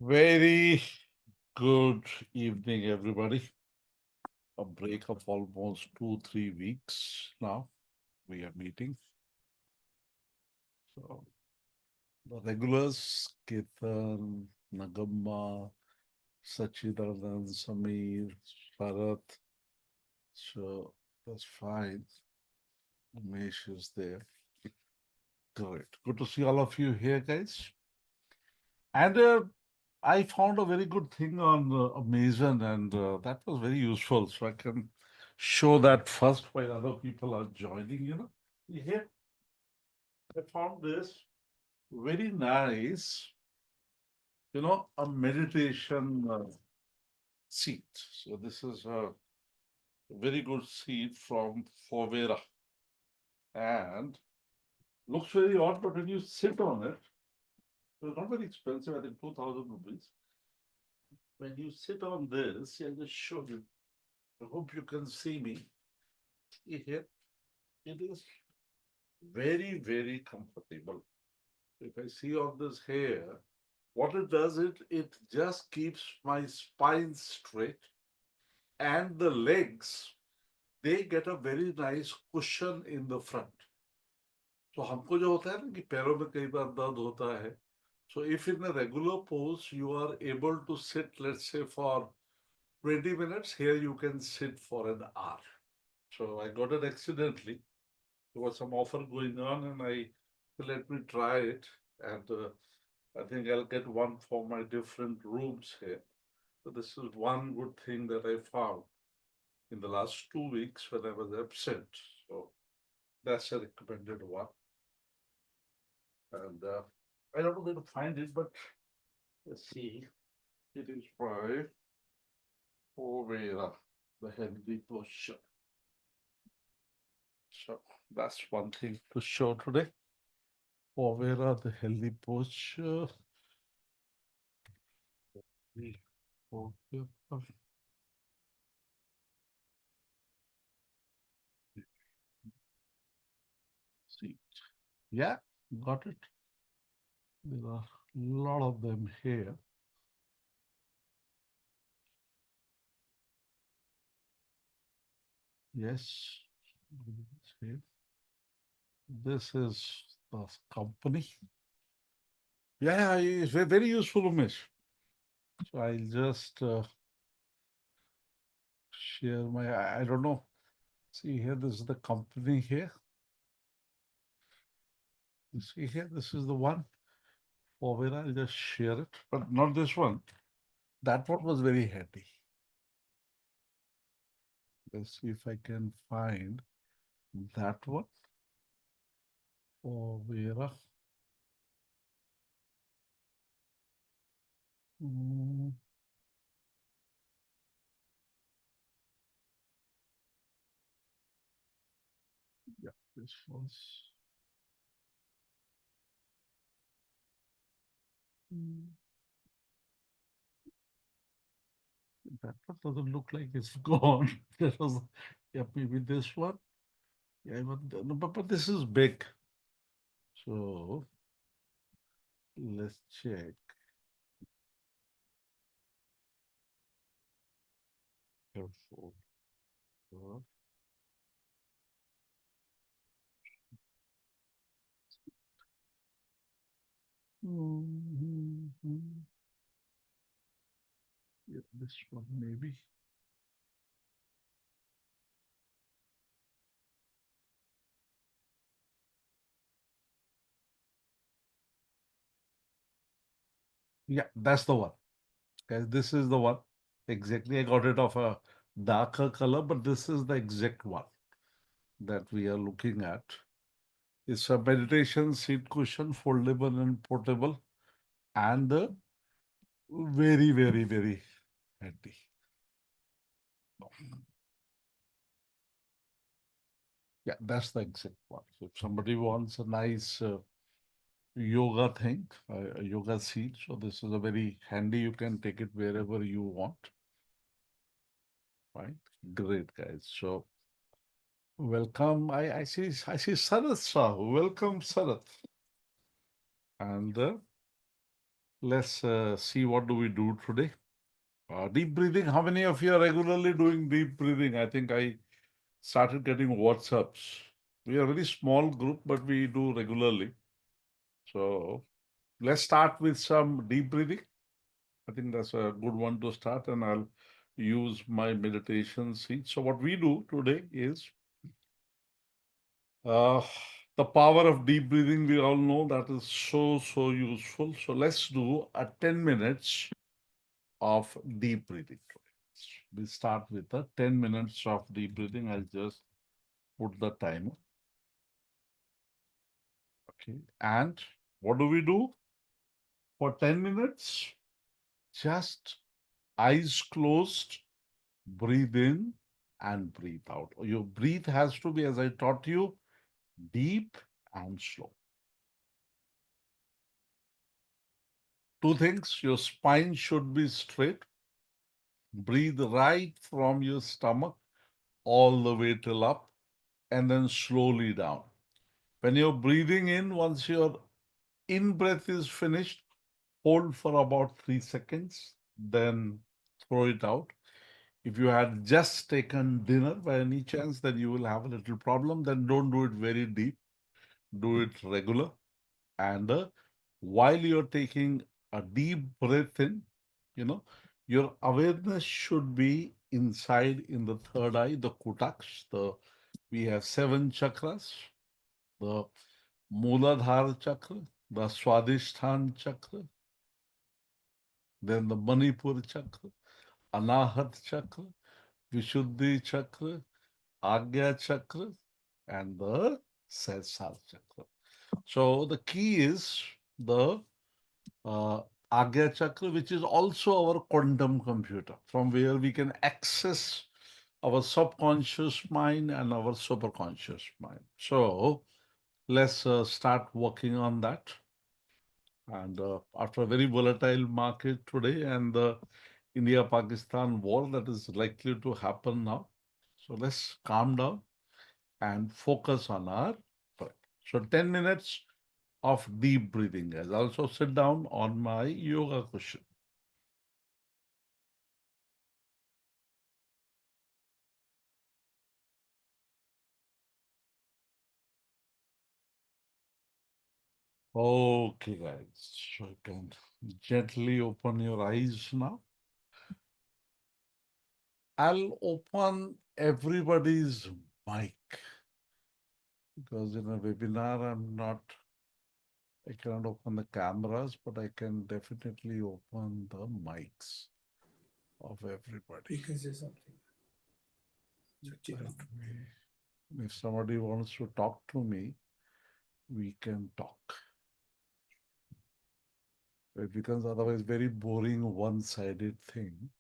Very good evening, everybody. A break of almost 2, 3 weeks now. We are meeting. So the regulars, Ketan, Nagamma, Sachidanand, Samir, Bharat. So that's fine. Umesh is there. Great. Good to see all of you here, guys. And I found a very good thing on Amazon, and that was very useful. So I can show that first while other people are joining. Here I found this very nice. A meditation seat. So this is a very good seat from Forvera, and looks very odd, but when you sit on it, it's not very expensive. I think 2,000 rupees. When you sit on this, I'll just show you. I hope you can see me. See here, it is very, very comfortable. If I see on this hair, what it does, it just keeps my spine straight, and the legs, they get a very nice cushion in the front. So हमको जो होता है ना कि पैरों में कई बार दर्द होता है. So if in a regular pose you are able to sit, let's say for 20 minutes, here you can sit for an hour. So I got it accidentally. There was some offer going on, and I let me try it. And I think I'll get one for my different rooms here. So this is one good thing that I found in the last 2 weeks when I was absent. So that's a recommended one. And I don't know where to find it, but let's see. It is by Overa, the healthy posture. So that's one thing to show today. Overa, the healthy posture. The Overa seat. Yeah, got it. There are a lot of them here. Yes. This is the company. Yeah, it's very useful, Umesh. So I'll just share my, I don't know. See here, this is the company here. You see here, this is the one. For where I'll just share it, but not this one. That one was very handy. Let's see if I can find that one. For where? Mm, yeah, this was. That one doesn't look like it's gone. That was, yeah, maybe this one. Yeah, no, but this is big. So let's check. Careful. Mhm. Yeah, this one maybe. Yeah, that's the one. Guys, this is the one. Exactly. I got it of a darker color, but this is the exact one that we are looking at. It's a meditation seat cushion, foldable and portable, and very, very, very handy. Yeah, that's the exact one. So if somebody wants a nice yoga thing, a yoga seat, so this is a very handy. You can take it wherever you want. Right? Great, guys. So welcome. I see Sarath Sahu. Welcome, Sarath. And Let's see what do we do today. Deep breathing. How many of you are regularly doing deep breathing? I think I started getting WhatsApps. We are a very small group, but we do regularly. So let's start with some deep breathing. I think that's a good one to start, and I'll use my meditation seat. So what we do today is uh, the power of deep breathing. We all know that is so useful. So let's do a 10 minutes of deep breathing. We start with the 10 minutes of deep breathing. I'll just put the timer. Okay. And what do we do for 10 minutes? Just eyes closed, breathe in and breathe out. Your breath has to be, as I taught you, deep and slow. Two things, your spine should be straight. Breathe right from your stomach all the way till up and then slowly down. When you're breathing in, once your in breath is finished, hold for about 3 seconds, then throw it out. If you had just taken dinner by any chance, then you will have a little problem. Then don't do it very deep, do it regular. And while you're taking a deep breath in, you know, your awareness should be inside in the third eye, the kutaks. We have 7 chakras, the Mooladhara chakra, the Swadhisthana chakra, then the Manipur chakra, Anahat chakra, Vishuddhi chakra, Agya chakra, and the Sahasrara chakra. So the key is the uh, Agya chakra, which is also our quantum computer, from where we can access our subconscious mind and our superconscious mind. So let's start working on that. And after a very volatile market today and the India-Pakistan war that is likely to happen now, so let's calm down and focus on our breath. So 10 minutes of deep breathing, guys. Also sit down on my yoga cushion. Okay, guys. So you can gently open your eyes now. I'll open everybody's mic because in a webinar, I cannot open the cameras, but I can definitely open the mics of everybody. You can say something. If somebody wants to talk to me, we can talk. It becomes otherwise very boring, one-sided thing.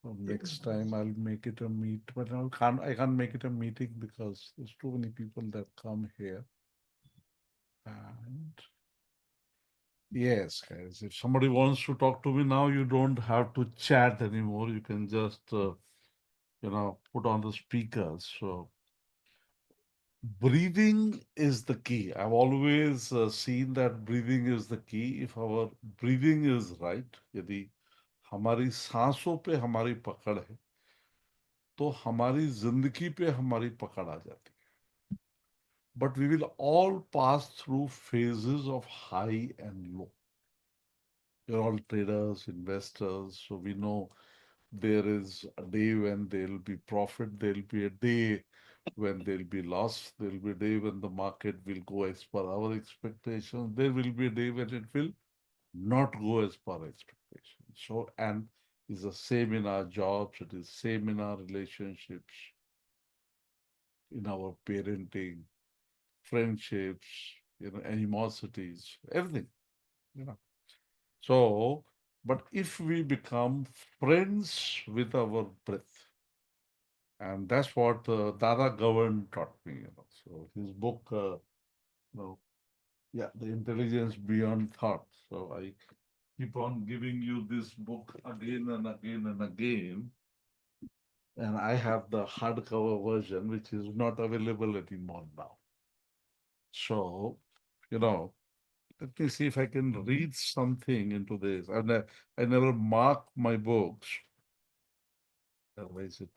So next time I'll make it a meet, but I can't make it a meeting because there's too many people that come here. And yes, guys, if somebody wants to talk to me now, you don't have to chat anymore. You can just, put on the speakers. So breathing is the key. I've always seen that breathing is the key. If our breathing is right, यदि हमारी सांसों पे हमारी पकड़ है, तो हमारी जिंदगी पे हमारी पकड़ आ जाती है. But we will all pass through phases of high and low. You're all traders, investors, so we know there is a day when there'll be profit, there'll be a day when there'll be loss, there'll be a day when the market will go as per our expectations, there will be a day when it will not go as per expectations. So, and it's the same in our jobs, it is same in our relationships, in our parenting, friendships, animosities, everything, you know. So, but if we become friends with our breath, and that's what Dada Gavand taught me, So his book, The Intelligence Beyond Thought. So I keep on giving you this book again and again and again. And I have the hardcover version, which is not available anymore now. So, you know, Let me see if I can read something into this. I never mark my books. Where is it?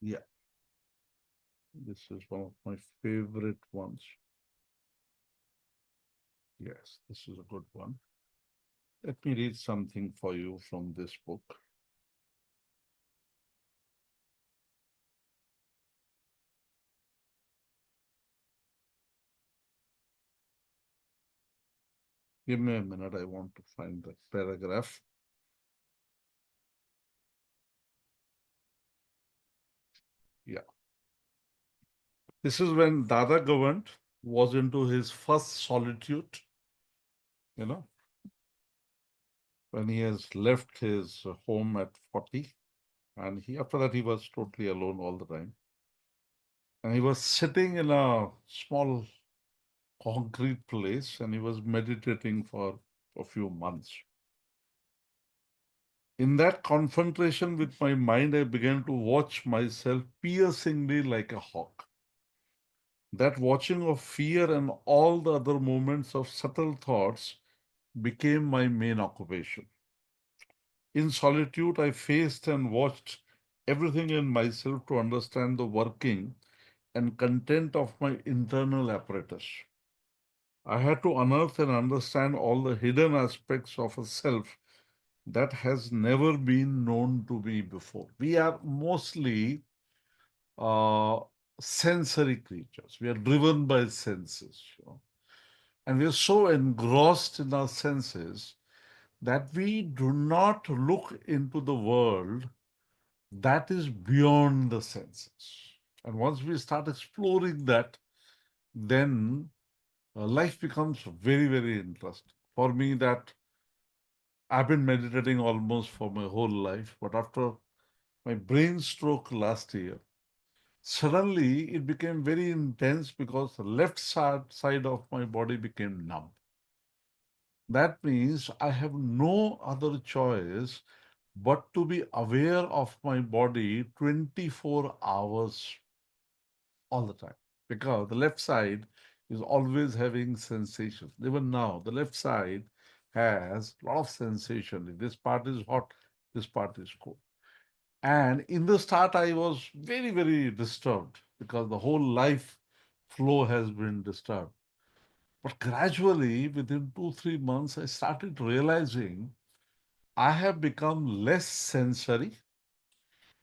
Yeah, this is one of my favorite ones. Yes, this is a good one. Let me read something for you from this book. Give me a minute. I want to find the paragraph. Yeah. This is when Dada Gavand was into his first solitude, you know, when he has left his home at 40. And after that, he was totally alone all the time. And he was sitting in a small concrete place and he was meditating for a few months. In that confrontation with my mind, I began to watch myself piercingly like a hawk. That watching of fear and all the other moments of subtle thoughts became my main occupation. In solitude, I faced and watched everything in myself to understand the working and content of my internal apparatus. I had to unearth and understand all the hidden aspects of a self that has never been known to me before. We are mostly uh, sensory creatures. We are driven by senses, and we are so engrossed in our senses that we do not look into the world that is beyond the senses. And once we start exploring that, then life becomes very, very interesting. For me, that I've been meditating almost for my whole life, but after my brain stroke last year, suddenly it became very intense because the left side of my body became numb. That means I have no other choice but to be aware of my body 24 hours all the time. Because the left side is always having sensations. Even now, the left side has a lot of sensation. This part is hot, this part is cold. And in the start, I was very, very disturbed because the whole life flow has been disturbed. But gradually, within 2, 3 months, I started realizing I have become less sensory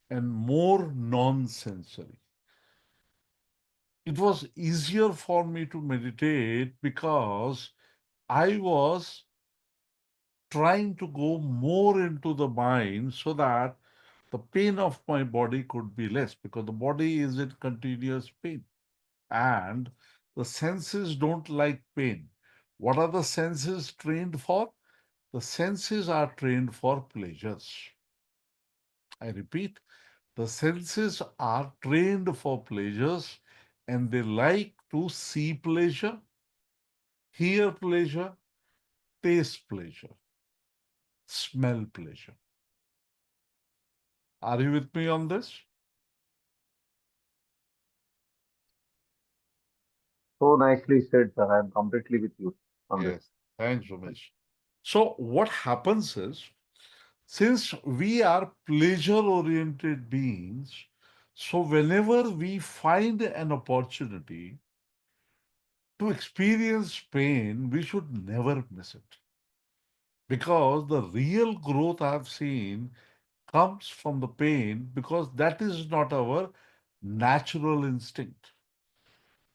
and more non sensory. It was easier for me to meditate because I was trying to go more into the mind so that the pain of my body could be less because the body is in continuous pain and the senses don't like pain. What are the senses trained for? The senses are trained for pleasures. I repeat, the senses are trained for pleasures and they like to see pleasure, hear pleasure, taste pleasure, smell pleasure. Are you with me on this? So nicely said, sir. I am completely with you on this. Yes. Thanks, Ramesh. So, what happens is, since we are pleasure oriented beings, so whenever we find an opportunity to experience pain, we should never miss it. Because the real growth I've seen comes from the pain because that is not our natural instinct.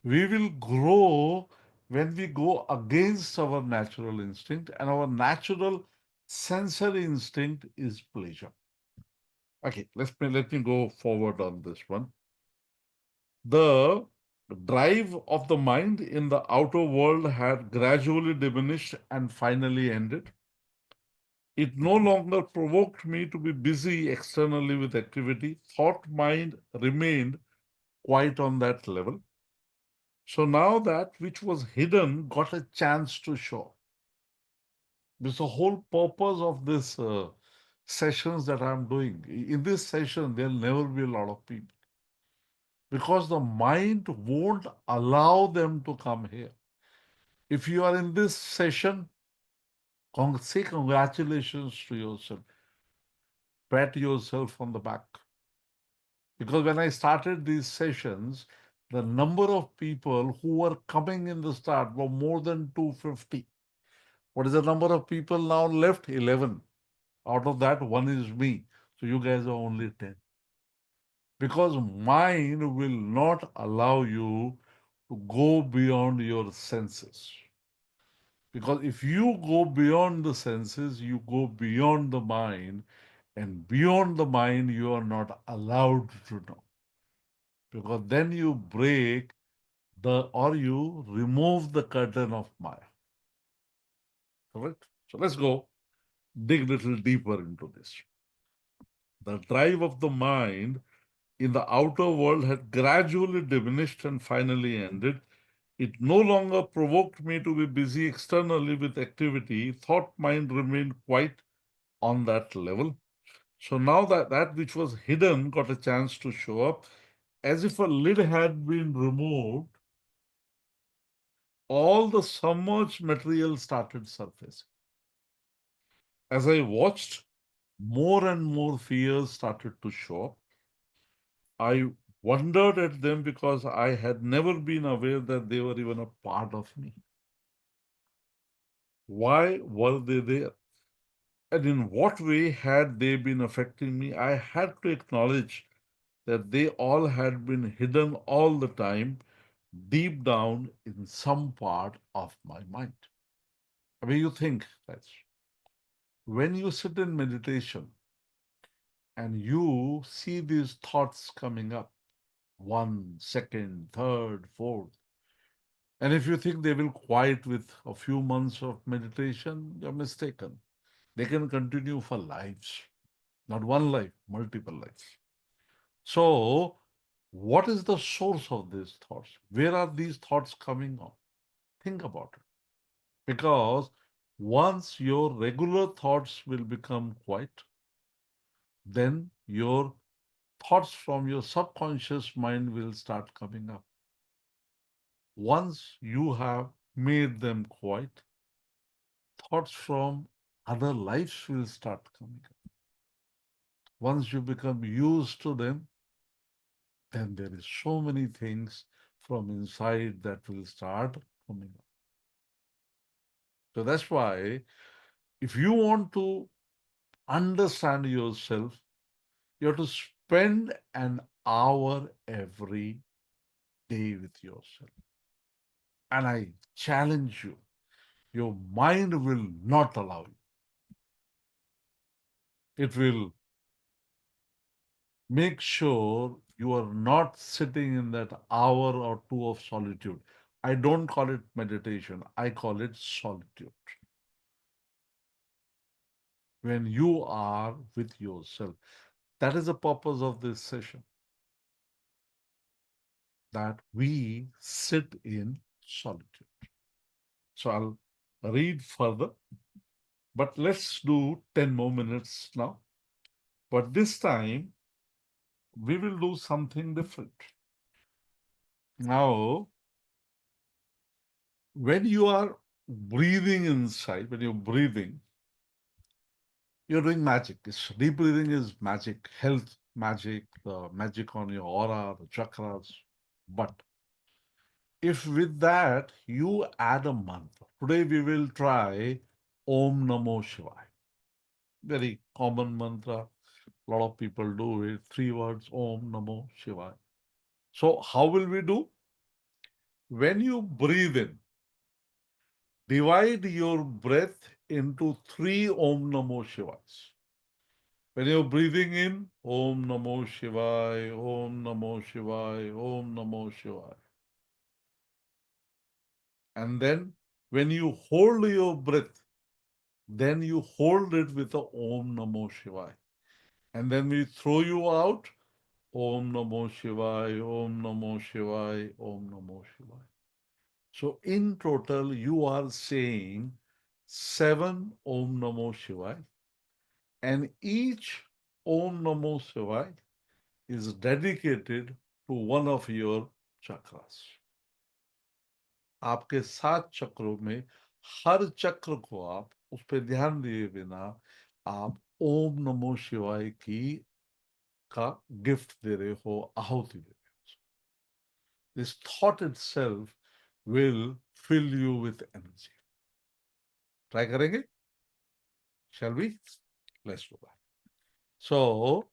We will grow when we go against our natural instinct, and our natural sensory instinct is pleasure. Okay, let me go forward on this one. The drive of the mind in the outer world had gradually diminished and finally ended. It no longer provoked me to be busy externally with activity. Thought mind remained quite on that level. So now that which was hidden got a chance to show. This the whole purpose of this sessions that I'm doing. In this session, there'll never be a lot of people because the mind won't allow them to come here. If you are in this session, say congratulations to yourself, pat yourself on the back. Because when I started these sessions, the number of people who were coming in the start were more than 250. What is the number of people now left? 11. Out of that, one is me. So you guys are only 10. Because mind will not allow you to go beyond your senses. Because if you go beyond the senses, you go beyond the mind, and beyond the mind, you are not allowed to know. Because then you break or you remove the curtain of Maya. Correct? So let's go dig a little deeper into this. The drive of the mind in the outer world had gradually diminished and finally ended. It no longer provoked me to be busy externally with activity. Thought mind remained quite on that level. So now that which was hidden got a chance to show up. As if a lid had been removed, all the submerged material started surfacing. As I watched, more and more fears started to show up. I wondered at them because I had never been aware that they were even a part of me. Why were they there? And in what way had they been affecting me? I had to acknowledge that they all had been hidden all the time, deep down in some part of my mind. I mean, you think, guys, when you sit in meditation and you see these thoughts coming up, one, second, third, fourth, and if you think they will quiet with a few months of meditation, you're mistaken. They can continue for lives, not one life, multiple lives. So, what is the source of these thoughts? Where are these thoughts coming on? Think about it. Because once your regular thoughts will become quiet, then your thoughts from your subconscious mind will start coming up. Once you have made them quiet, thoughts from other lives will start coming up. Once you become used to them, then there is so many things from inside that will start coming up. So that's why if you want to understand yourself, you have to spend an hour every day with yourself. And I challenge you, your mind will not allow you. It will make sure you are not sitting in that hour or two of solitude. I don't call it meditation, I call it solitude. When you are with yourself. That is the purpose of this session, that we sit in solitude. So I'll read further, but let's do 10 more minutes now. But this time, we will do something different. Now, when you are breathing inside, when you're breathing, you're doing magic. Deep breathing is magic, health magic, the magic on your aura, the chakras. But if with that you add a mantra, today we will try Om Namo Shivaya. Very common mantra. A lot of people do it. 3 words, Om Namo Shivaya. So, how will we do? When you breathe in, divide your breath into 3 Om Namo Shivayas. When you're breathing in, Om Namo Shivaya, Om Namo Shivaya, Om Namo Shivaya. And then when you hold your breath, then you hold it with the Om Namo Shivaya. And then we throw you out, Om Namo Shivaya, Om Namo Shivaya, Om Namo Shivaya. So in total, you are saying 7 Om Namo Shivaya. And each Om Namo Shivaya is dedicated to one of your chakras. आपके 7 चक्रों में हर चक्र को आप उस पर ध्यान दिए बिना आप ओम नमो शिवाय की का गिफ्ट दे रहे हो, आहुति दे रहे हो. This thought itself will fill you with energy. Try करेंगे? Shall we? Let's do that. So,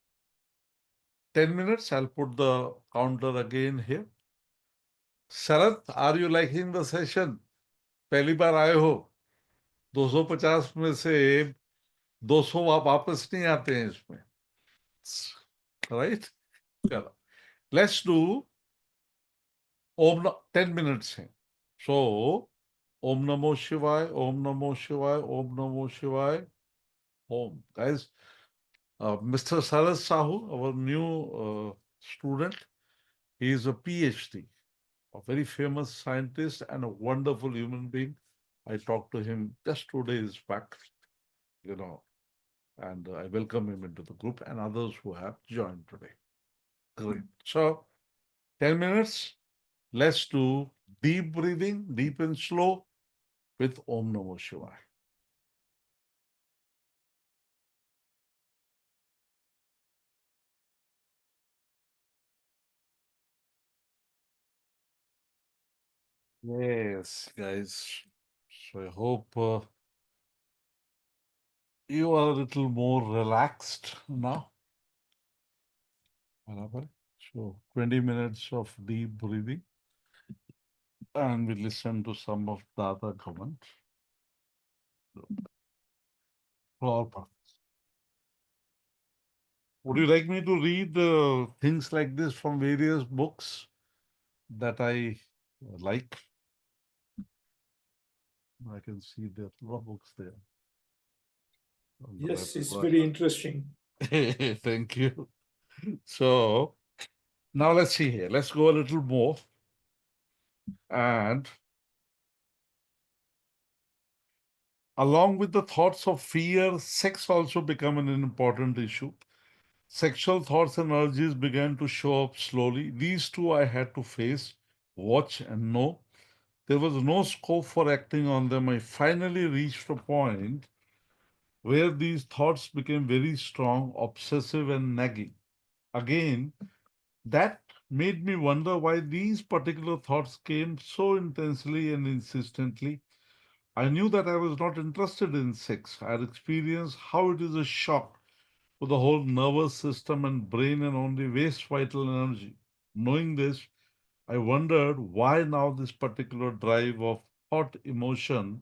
10 minutes, I'll put the counter again here. Sarath, are you liking the session? पहली बार आए हो. 250 में से 200 आप वापस नहीं आते हैं इसमें. Right? चलो. Let's do Om 10 minutes हैं. So, Om Namo Shivaya, Om Namo Shivaya, Om Namo Shivaya, Om. Guys, Mr. Saras Sahu, our new student, he is a PhD, a very famous scientist and a wonderful human being. I talked to him just 2 days back, you know, and I welcome him into the group and others who have joined today. Great. So, 10 minutes. Let's do deep breathing, deep and slow with Om Namo Shivaya. Yes, guys. So I hope you are a little more relaxed now. Barabar. So 20 minutes of deep breathing and we listen to some of Dada Gavand. So, flower path. Would you like me to read things like this from various books that I like? I can see there are a lot of books there on the Yes, it's website. very interesting. Thank you. So now let's see here. Let's go a little more. And along with the thoughts of fear, sex also became an important issue. Sexual thoughts and urges began to show up slowly. These two I had to face, watch, and know. There was no scope for acting on them. I finally reached a point where these thoughts became very strong, obsessive, and nagging. Again, that made me wonder why these particular thoughts came so intensely and insistently. I knew that I was not interested in sex. I had experienced how it is a shock to the whole nervous system and brain and only waste vital energy. Knowing this, I wondered why now this particular drive of thought emotion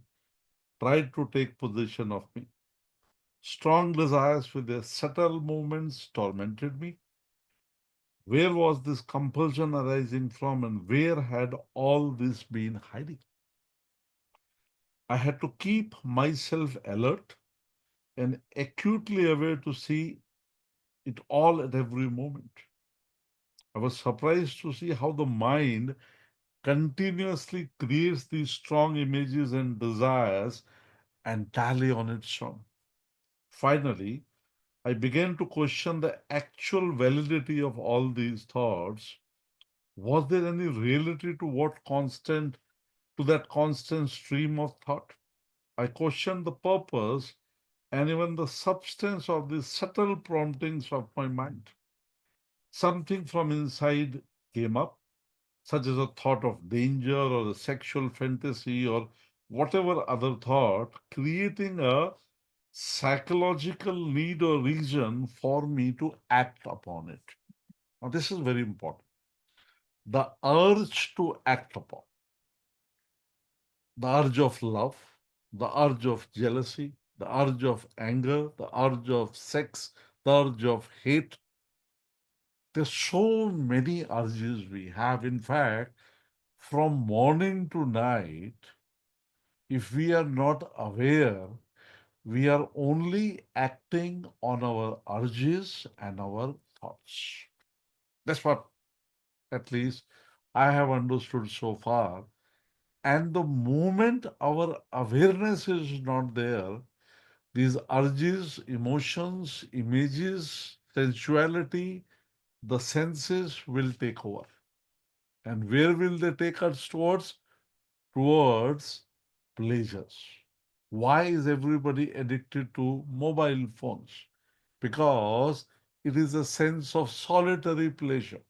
tried to take possession of me. Strong desires with their subtle movements tormented me. Where was this compulsion arising from and where had all this been hiding? I had to keep myself alert and acutely aware to see it all at every moment. I was surprised to see how the mind continuously creates these strong images and desires entirely on its own. Finally, I began to question the actual validity of all these thoughts. Was there any reality to that constant stream of thought? I questioned the purpose and even the substance of the subtle promptings of my mind. Something from inside came up, such as a thought of danger or a sexual fantasy or whatever other thought, creating a psychological need or reason for me to act upon it. Now, this is very important. The urge to act upon, the urge of love, the urge of jealousy, the urge of anger, the urge of sex, the urge of hate. There's so many urges we have. In fact, from morning to night, if we are not aware, we are only acting on our urges and our thoughts. That's what, at least, I have understood so far. And the moment our awareness is not there, These urges, emotions, images, sensuality, the senses will take over. And where will they take us towards? Towards pleasures. Why is everybody addicted to mobile phones? Because it is a sense of solitary pleasure.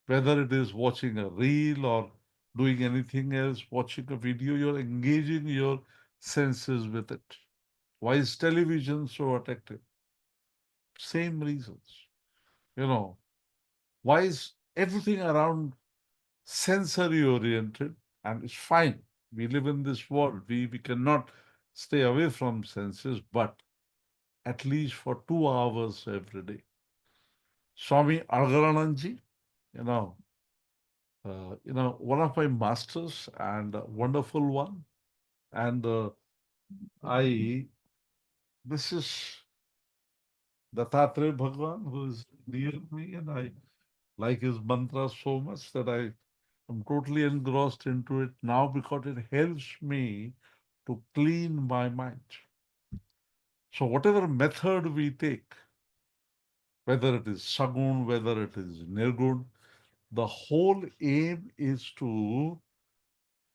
Whether it is watching a reel or doing anything else, watching a video, you're engaging your senses with it. Why is television so attractive? Same reasons. You know, why is everything around sensory oriented? And it's fine. We live in this world. We cannot stay away from senses, but at least for 2 hours every day. Swami Algarananji, you know, one of my masters and a wonderful one. And I, this is Dattatreya Bhagwan who is near me, and I like his mantra so much that I am totally engrossed into it now because it helps me to clean my mind. So whatever method we take, whether it is Sagun, whether it is Nirgun, the whole aim is to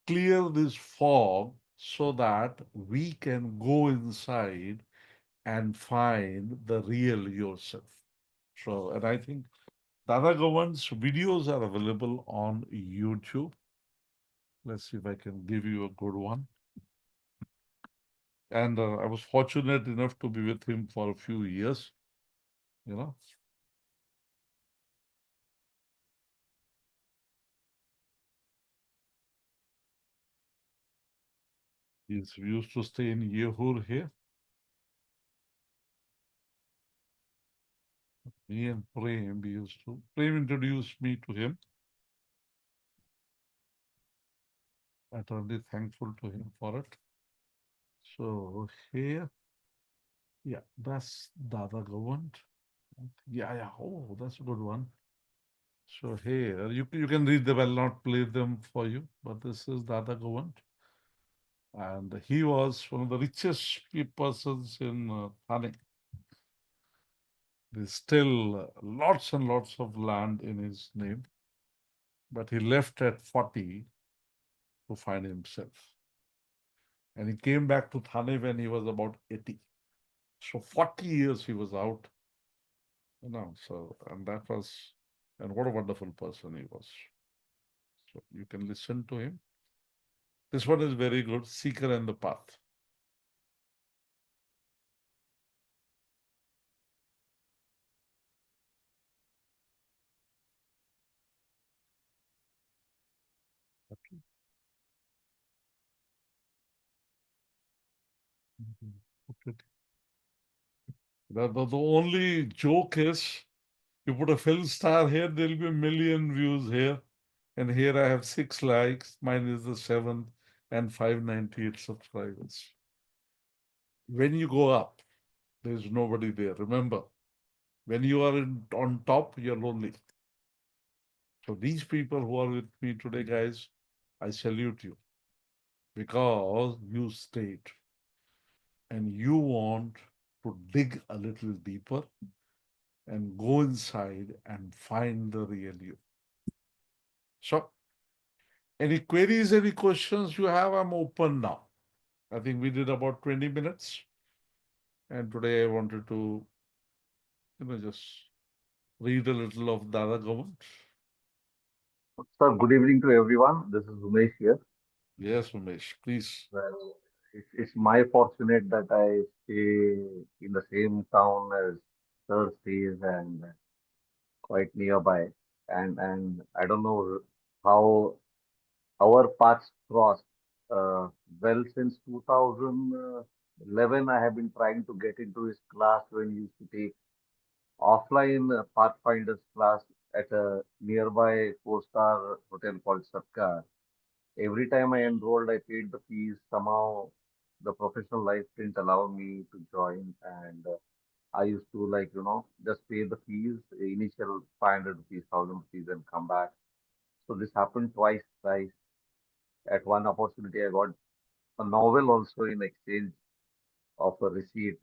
clear this fog so that we can go inside and find the real yourself. So, and I think Dada Gavand's videos are available on YouTube. Let's see if I can give you a good one. And I was fortunate enough to be with him for a few years. You know, he used to stay in Yehur here. Me and Prem, we used to. Prem introduced me to him. I'm really thankful to him for it. So here, yeah, that's Dada Gavand. Yeah, yeah. Oh, that's a good one. So here, you can read them. I'll not play them for you, but this is Dada Gavand. And he was one of the richest persons in Thane. There's still lots and lots of land in his name, but he left at 40 to find himself. And he came back to Thane when he was about 80. So 40 years he was out, so, and that was, and what a wonderful person he was. So you can listen to him. This one is very good, Seeker and the Path. Okay. The only joke is you put a film star here, there'll be a million views here. And here I have 6 likes. Mine is the seventh and 598 subscribers. When you go up, there's nobody there. Remember, when you are on top, you're lonely. So these people who are with me today, guys, I salute you because you stayed and you want to dig a little deeper and go inside and find the real you. So, any queries, any questions you have, I'm open now. I think we did about 20 minutes. And today I wanted to, just read a little of Dada Gavand. Sir, good evening to everyone. This is Umesh here. Yes, Umesh, please. Well, it's my fortunate that I stay in the same town as Sir stays and quite nearby. And I don't know how our paths crossed. Well, since 2011, I have been trying to get into his class when he used to take offline Pathfinders class at a nearby four-star hotel called Satkar. Every time I enrolled, I paid the fees. Somehow, the professional life didn't allow me to join, and I used to just pay the fees, initial 500 rupees, 1,000 rupees, and come back. So this happened twice, thrice. At one opportunity, I got a novel also in exchange. of a receipt.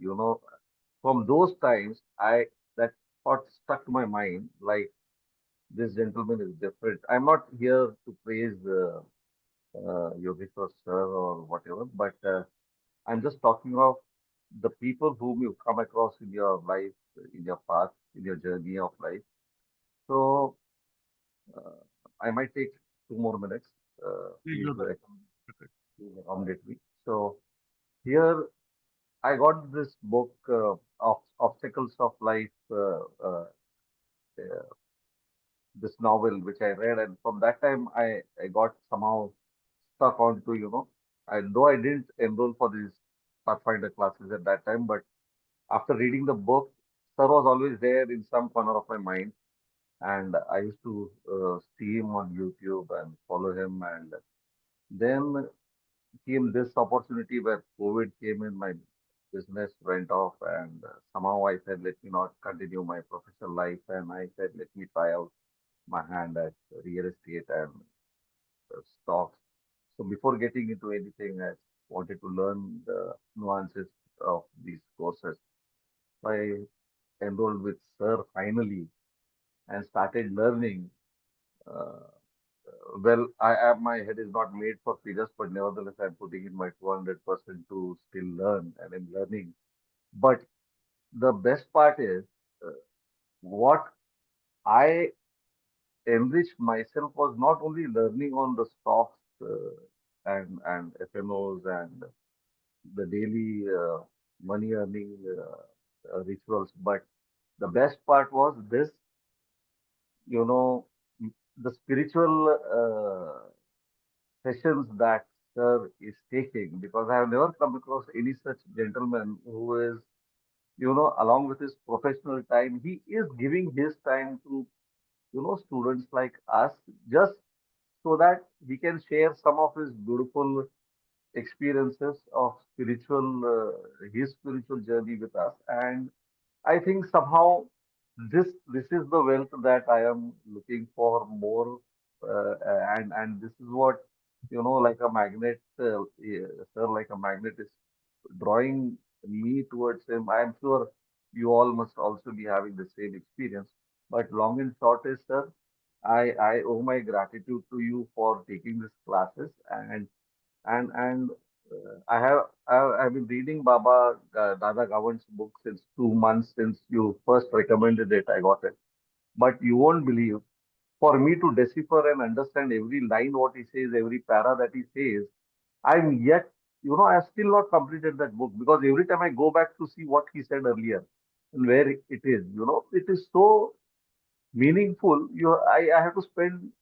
From those times, I that thought stuck to my mind. Like, this gentleman is different. I'm not here to praise Yogeshwar sir or whatever, but I'm just talking of the people whom you come across in your life, in your path, in your journey of life. So uh, I might take 2 more minutes. Take Please your time. accommodate me. So here I got this book of Obstacles of Life, this novel which I read, and from that time I got somehow stuck on to, though I didn't enroll for these Pathfinder classes at that time, but after reading the book, Sir was always there in some corner of my mind, and I used to see him on YouTube and follow him, and then came this opportunity where COVID came in, my business went off, and somehow I said, let me not continue my professional life, and I said, let me try out my hand at real estate and stocks. So before getting into anything, I wanted to learn the nuances of these courses. So I enrolled with Sir finally and started learning. Uh, my head is not made for figures, but nevertheless, I'm putting in my 200% to still learn, and I'm learning. But the best part is uh, what I enriched myself was not only learning on the stocks and FMOs and the daily money earning rituals, but the best part was this, you know, the spiritual sessions that Sir is taking, because I have never come across any such gentleman who is, along with his professional time, he is giving his time to, students like us, just so that he can share some of his beautiful experiences of his spiritual journey with us. And I think somehow this is the wealth that I am looking for more, and this is what, like a magnet, yeah, sir, like a magnet is drawing me towards him. I am sure you all must also be having the same experience. But long and short is, sir, I owe my gratitude to you for taking these classes, and I've been reading Baba Dada Gavand's book since 2 months since you first recommended it. I got it, but you won't believe. For me to decipher and understand every line what he says, every para that he says, I'm yet, I've still not completed that book, because every time I go back to see what he said earlier and where it is, it is so meaningful. I have to spend.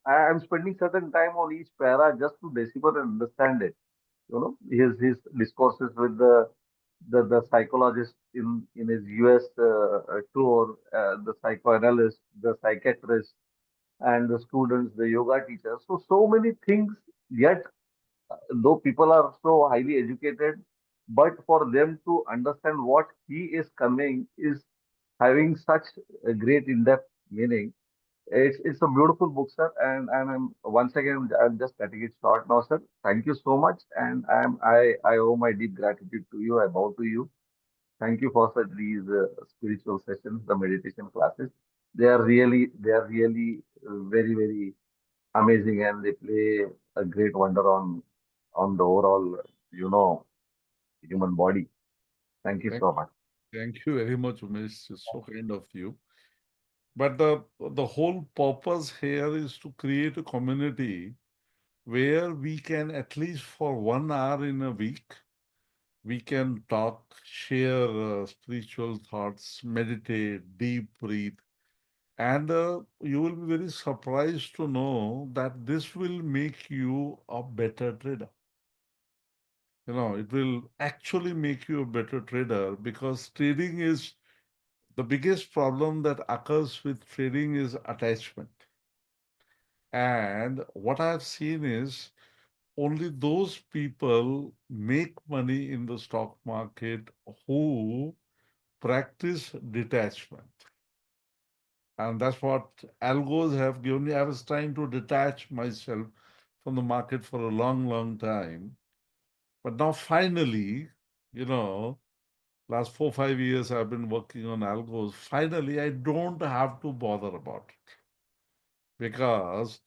I'm spending certain time on each para just to decipher and understand it. His discourses with the psychologist in his US tour, the psychoanalyst, the psychiatrist, and the students, the yoga teachers. So many things. Yet, though people are so highly educated, but for them to understand what he is conveying is having such a great in-depth meaning. It's a beautiful book, sir, and I'm once again I'm just cutting it short now, sir. Thank you so much, and I owe my deep gratitude to you. I bow to you. Thank you for such these spiritual sessions, the meditation classes. They are really very amazing, and they play a great wonder on the overall, human body. Thank you Thank, so much. thank you very much, Umesh. It's so kind of you. But the whole purpose here is to create a community where we can, at least for 1 hour in a week, we can talk, share spiritual thoughts, meditate, deep breathe. And you will be very surprised to know that this will make you a better trader. It will actually make you a better trader, because trading is the biggest problem that occurs with trading is attachment. And what I've seen is only those people make money in the stock market who practice detachment. And that's what algos have given me. I was trying to detach myself from the market for a long, long time. But now finally, You know, last 4, 5 years I've been working on algos. Finally, I don't have to bother about it because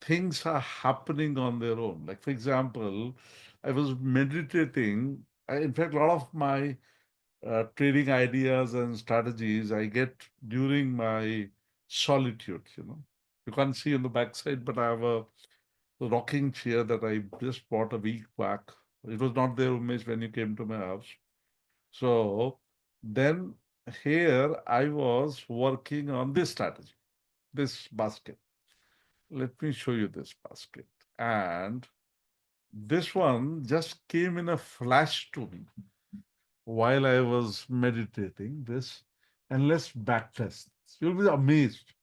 things are happening on their own. Like, for example, I was meditating. In fact, a lot of my trading ideas and strategies I get during my solitude. You can't see on the backside, but I have a rocking chair that I just bought a week back. It was not there, Umesh, when you came to my house. So then here I was working on this strategy, this basket. Let me show you this basket. And this one just came in a flash to me while I was meditating this. And let's backtest. You'll be amazed.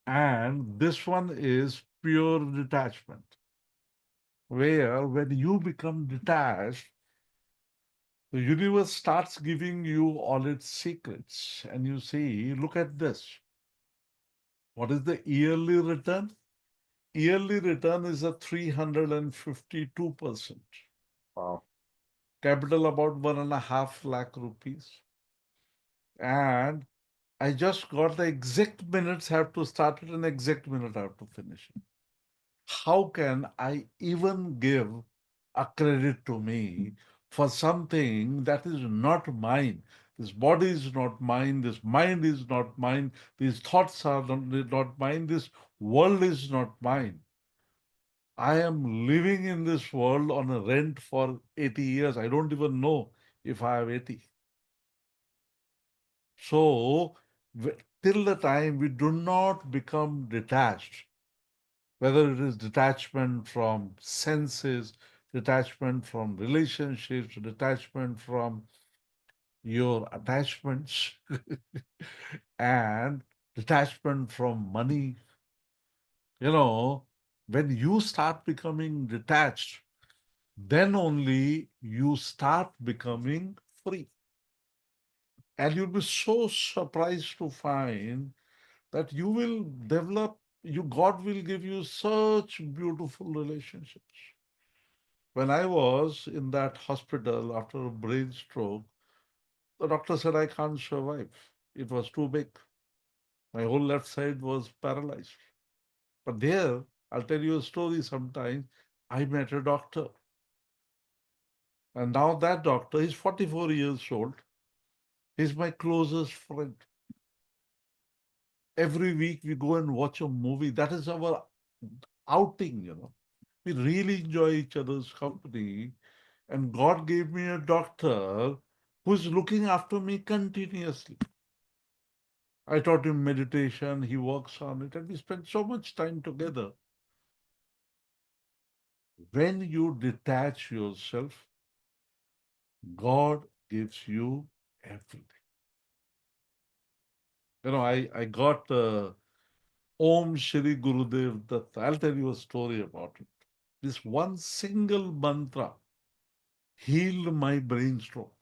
And this one is pure detachment, where when you become detached, the universe starts giving you all its secrets. And you see, look at this. What is the yearly return? Yearly return is a 352%. Wow. Capital about 1.5 lakh rupees. And I just got the exact minutes have to start it and exact minute I have to finish it. How can I even give a credit to me for something that is not mine? This body is not mine. This mind is not mine. These thoughts are not mine. This world is not mine. I am living in this world on a rent for 80 years. I don't even know if I have 80. So, till the time we do not become detached, whether it is detachment from senses, detachment from relationships, detachment from your attachments, and detachment from money, when you start becoming detached, then only you start becoming free. And you'll be so surprised to find that you will develop, God will give you such beautiful relationships. When I was in that hospital after a brain stroke, the doctor said I can't survive. It was too big. My whole left side was paralyzed. But there, I'll tell you a story sometime. I met a doctor. And now that doctor, he's 44 years old. He's my closest friend. Every week we go and watch a movie. That is our outing. We really enjoy each other's company. And God gave me a doctor who's looking after me continuously. I taught him meditation, he works on it, and we spend so much time together. When you detach yourself, God gives you everything. I got Om Shri Gurudev Datta. I'll tell you a story about it. This one single mantra healed my brain stroke.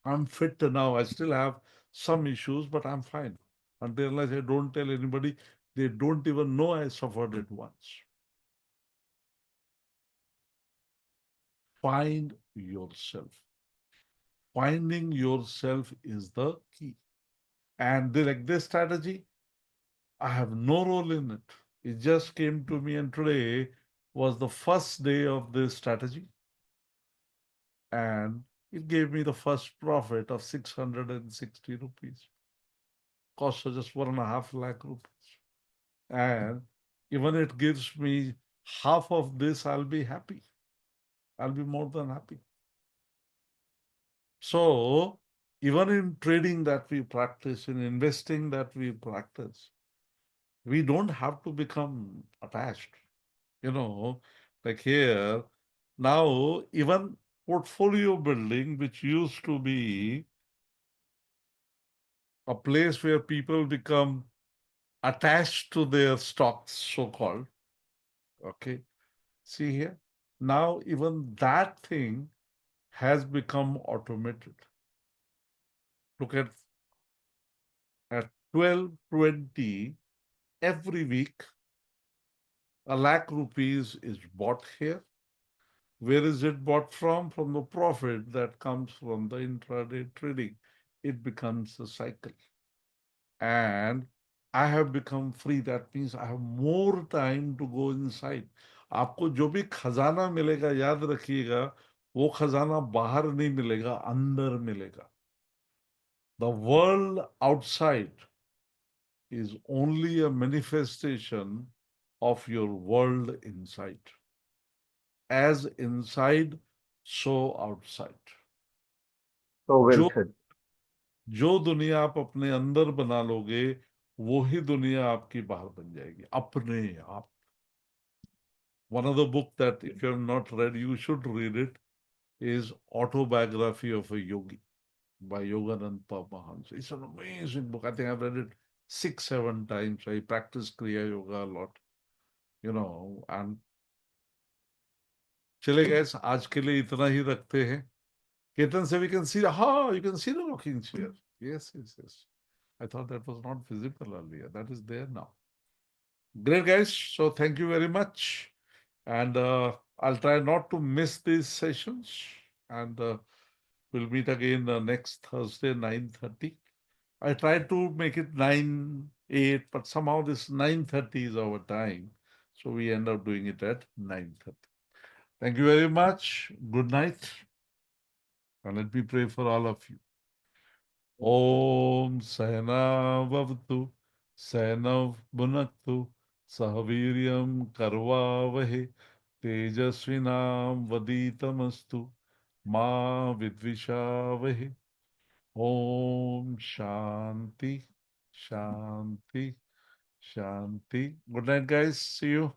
I'm fit now. I still have some issues, but I'm fine. Until I don't tell anybody, they don't even know I suffered it once. Find yourself. Finding yourself is the key. And like this strategy, I have no role in it. It just came to me, and today was the first day of this strategy. And it gave me the first profit of 660 rupees. Cost of just 1.5 lakh rupees. And even it gives me half of this, I'll be happy. I'll be more than happy. So, even in trading that we practice, in investing that we practice, we don't have to become attached. You know, like here, now, even portfolio building, which used to be a place where people become attached to their stocks, so called, okay, see here, now even that thing has become automated. Look at 12:20 every week, 1 lakh rupees is bought here, Where is it bought from? From the profit that comes from the intraday trading. It becomes a cycle. And I have become free. That means I have more time to go inside. आपको जो भी खजाना मिलेगा याद रखिएगा, वो खजाना बाहर नहीं मिलेगा, अंदर मिलेगा. The world outside is only a manifestation of your world inside. As inside, so outside. So well जो said. जो दुनिया आप अपने अंदर बना लोगे, वो ही दुनिया आपकी बाहर बन जाएगी अपने आप. One of the book that if you have not read, you should read it, is Autobiography of a Yogi by Yoganand Paramahansa. It's an amazing book. I think I've read it 6, 7 times. I practice Kriya Yoga a lot, and चले गए. आज के लिए इतना ही रखते हैं. Ketan say we can see, you can see the rocking chair. Yes, yes, yes. I thought that was not visible earlier. That is there now. Great, guys. So thank you very much. And I'll try not to miss these sessions. And we'll meet again next Thursday, 9:30. I tried to make it 9, 8, but somehow this 9:30 is our time. So we end up doing it at 9:30. Thank you very much. Good night. And let me pray for all of you. Om Sahana Vavatu Sahanav Bhunaktu Sahaviryam Karvavahe Tejasvinam Vaditamastu Ma Vidvishavahe. Om Shanti Shanti Shanti. Good night, guys. See you.